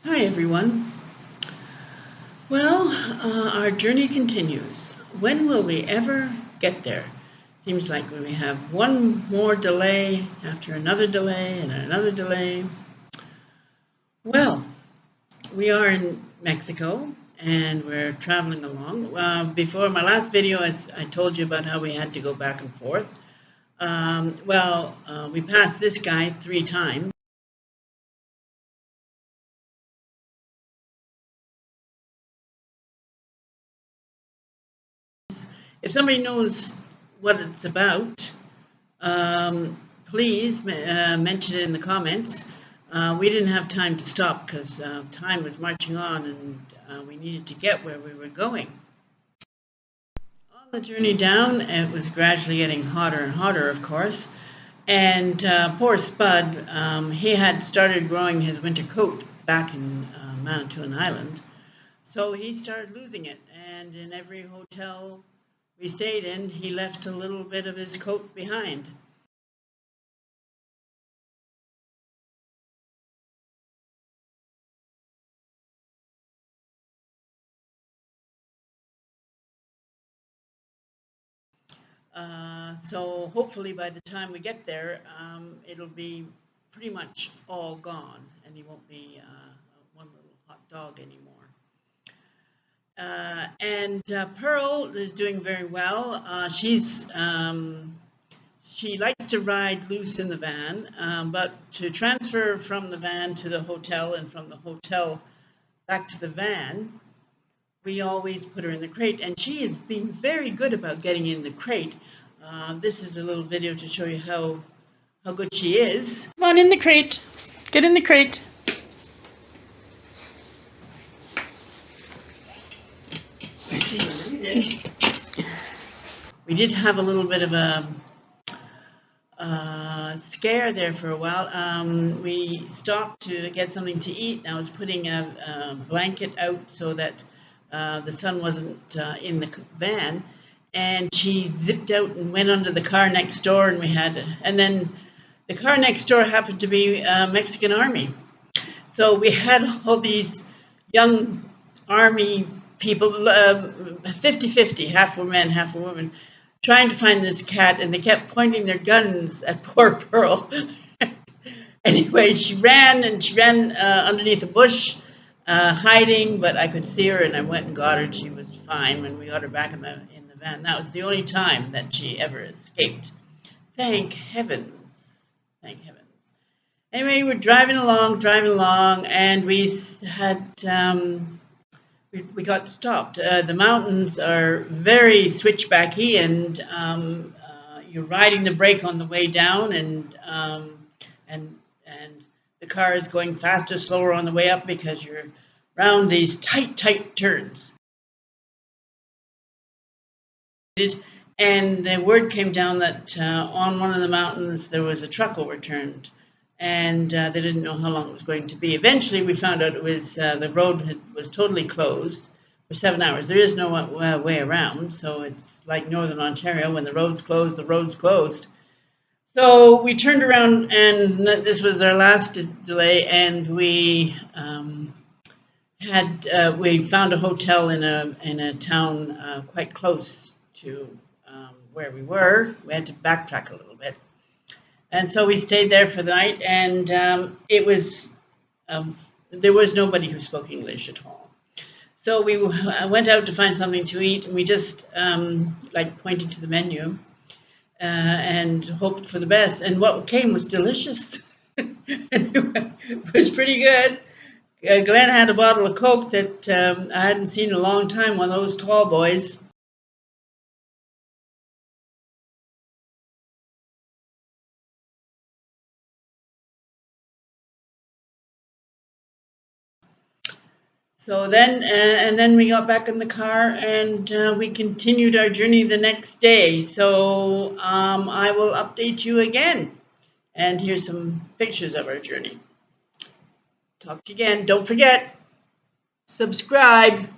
Hi everyone. Well, our journey continues. When will we ever get there? Seems like we have one more delay after another delay and another delay. Well, we are in Mexico and we're traveling along. Before my last video, I told you about how we had to go back and forth. We passed this guy 3 times. If somebody knows what it's about, please mention it in the comments. We didn't have time to stop because time was marching on and we needed to get where we were going. On the journey down, it was gradually getting hotter and hotter, of course. And poor Spud, he had started growing his winter coat back in Manitoulin Island. So he started losing it. And in every hotel we stayed in, he left a little bit of his coat behind. So hopefully by the time we get there, it'll be pretty much all gone and he won't be one little hot dog anymore. Pearl is doing very well. She likes to ride loose in the van, but to transfer from the van to the hotel and from the hotel back to the van, we always put her in the crate, and she is being very good about getting in the crate. This is a little video to show you how good she is. Come on in the crate. Get in the crate. We did have a little bit of a scare there for a while. We stopped to get something to eat, and I was putting a blanket out so that the sun wasn't in the van, and she zipped out and went under the car next door, and then the car next door happened to be Mexican Army. So we had all these young Army people, 50-50, half were men, half were women, trying to find this cat, and they kept pointing their guns at poor Pearl. Anyway, she ran underneath a bush, hiding, but I could see her, and I went and got her, and she was fine when we got her back in the van. That was the only time that she ever escaped. Thank heavens. Thank heavens. Anyway, we're driving along, and we had we got stopped. The mountains are very switchbacky, and you're riding the brake on the way down, and the car is going faster, slower on the way up because you're around these tight turns. And the word came down that on one of the mountains there was a truck overturned, and they didn't know how long it was going to be. Eventually, we found out it was the road was totally closed for 7 hours. There is no way around, so it's like Northern Ontario. When the road's closed, the road's closed. So we turned around, and this was our last delay, and we we found a hotel in a town quite close to where we were. We had to backtrack a little bit. And so we stayed there for the night, and there was nobody who spoke English at all. So we went out to find something to eat, and we just pointed to the menu and hoped for the best. And what came was delicious. It was pretty good. Glenn had a bottle of Coke that I hadn't seen in a long time, one of those tall boys. So then, and then we got back in the car, and we continued our journey the next day. So I will update you again. And here's some pictures of our journey. Talk to you again. Don't forget, subscribe.